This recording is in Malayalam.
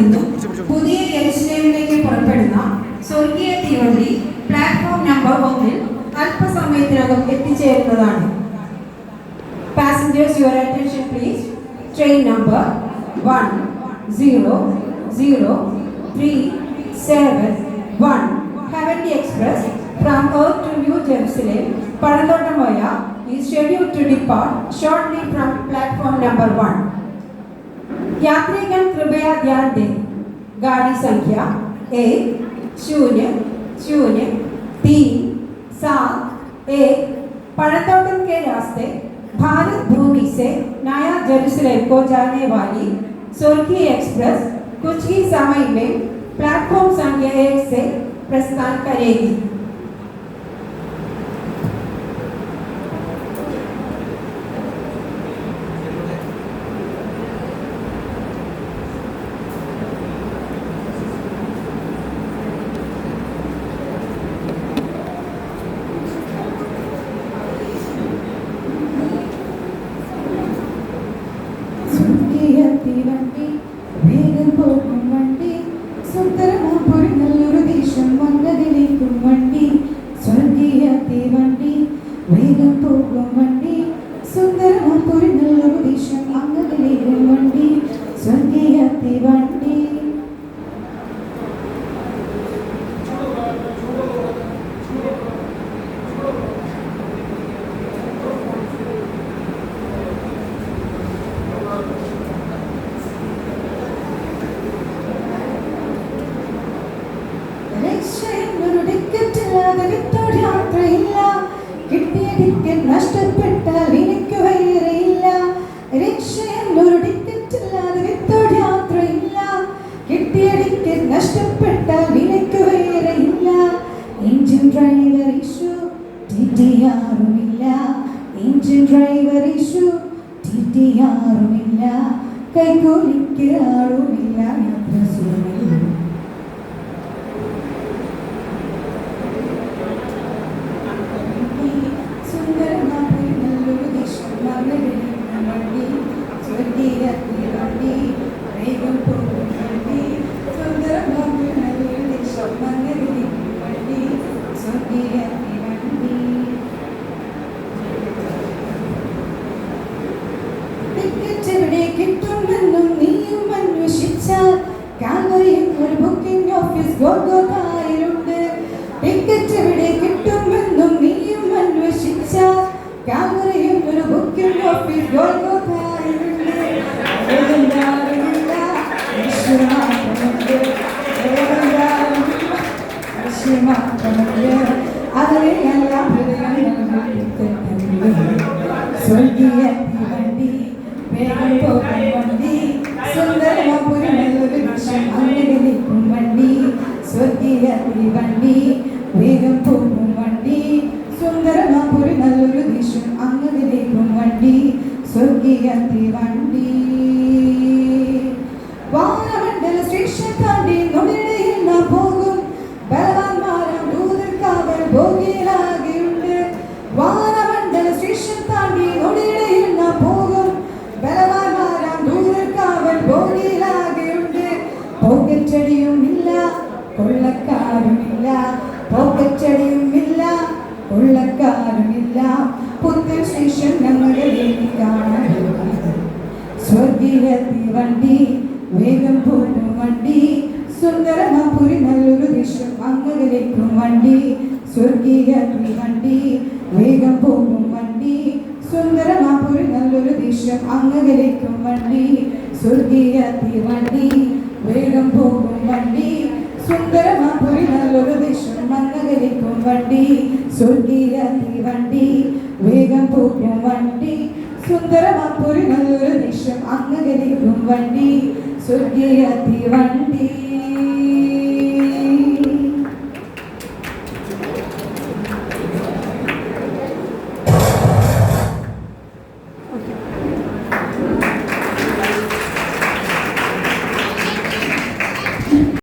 നിന്നും പുതിയ യെരുശലേമിലേക്ക് പുറപ്പെടുന്ന സ്വർഗീയ തീവണ്ടി പ്ലാറ്റ്ഫോം നമ്പർ 1-ൽ അല്പസമയത്തിനകം എത്തിച്ചേരുന്നതാണ്. Passengers, your attention please. Train number 10037 Heavenly Express from Earth to New Jerusalem, Paranottamaya, is scheduled to depart shortly from platform number 1. यात्रीगण कृपया ध्यान दें. गाड़ी संख्या 10037 पड़तोटम के रास्ते भारत भूमि से नया जेरूसलम को जाने वाली स्वर्गीय एक्सप्रेस कुछ ही समय में प्लेटफॉर्म संख्या 1 से प्रस्थान करेगी. തീവണ്ടി വേഗം പോകും വണ്ടി സുന്ദരമാപ്പൊരു നല്ലൊരു ദേശം വന്നതിലേക്കും വണ്ടി സ്വർഗീയ തീവണ്ടി വേഗം പോകും വണ്ടി സുന്ദരമാപ്പൊരു നല്ലൊരു ദേശം വന്നതിലേക്കും വണ്ടി സ്വർഗീയ തീവണ്ടി. നഷ്ടപ്പെട്ടാൽ എനിക്ക് വേറെയില്ല. രക്ഷയെന്നൊരു ടിക്കറ്റില്ലാതെ വിത്തോട് യാത്രയില്ല. കിട്ടിയ ടിക്കറ്റ് നഷ്ടപ്പെട്ടാൽ എനിക്ക് വേറെയില്ല. എഞ്ചിൻ ഡ്രൈവർ ഇഷ്യൂ ടിടിആറുമില്ല. എഞ്ചിൻ ഡ്രൈവർ ഇഷ്യൂ ടിടിആറുമില്ല. കൈകൂലിക്ക് ആളുമില്ല. യാത്ര സുഖമില്ല. കിട്ടുമെന്നും നീയും അന്വേഷിച്ചാൽ കാൽവരിയിൽ ഒരു ബുക്കിംഗ് ഓഫീസ് ഗോൽഗോഥായിലുണ്ട്. ടിക്കറ്റ് എവിടെ കിട്ടുമെന്നും നീയും അന്വേഷിച്ചാൽ കാൽവരിയിൽ ഒരു ബുക്കിംഗ് ഓഫീസ് ഗോൽഗോഥായിലുണ്ട്. അതിലെല്ലാം സ്വർഗീയ തീവണ്ടി വേഗം പോകും വണ്ടി സുന്ദരമാപ്പൊരു നല്ലൊരു ദേശം അങ്ങനെയിരിക്കും വണ്ടി സ്വർഗീയ തീവണ്ടി വേഗം പോകും വണ്ടി സുന്ദരമാപ്പൊരു നല്ലൊരു ദേശം അങ്ങനെയിരിക്കും വണ്ടി സ്വർഗീയ തീവണ്ടി. വാനമണ്ഡല സ്റ്റേഷൻ താണ്ടി നൊടിയിടയിൽ നാം പോകും. ബലവാന്മാരാം ദൂതർ കാവൽ ഭോഗിയിലാകെയുണ്ട്. വാനമണ്ഡല സ്റ്റേഷൻ താണ്ടി നൊടിയിടയിൽ നാം പോകും. ബലവാന്മാരാം ദൂതർ കാവൽ ഭോഗിയിലാകെയുണ്ട്. പോക്കറ്റടിയുമില്ല കൊള്ളക്കാരുമില്ല. പോക്കറ്റടിയുമില്ല കൊള്ളക്കാരുമില്ല. പുത്തൻ സ്റ്റേഷൻ ഞങ്ങളിലേക്ക് കാണാൻ സ്വർഗീയ തീവണ്ടി വേഗം പോകും വണ്ടി സുന്ദരമാപ്പൊരു നല്ലൊരു ദേശം അങ്ങകലേക്കും വണ്ടി സ്വർഗീയ തീവണ്ടി വേഗം പോകും വണ്ടി സുന്ദരമാപ്പൊരു നല്ലൊരു ദേശം അങ്ങകലേക്കും വണ്ടി സ്വർഗീയ തീവണ്ടി വേഗം പോകും വണ്ടി സുന്ദരമാപ്പൊരു നല്ലൊരു ദേശം അങ്ങകലേക്കും വണ്ടി സ്വർഗീയ തീവണ്ടി വേഗം പോകും വണ്ടി സുന്ദരമാപ്പൊരു നല്ലൊരു ദേശം അങ്ങകലേക്കും വണ്ടി സ്വർഗീയ തീവണ്ടി.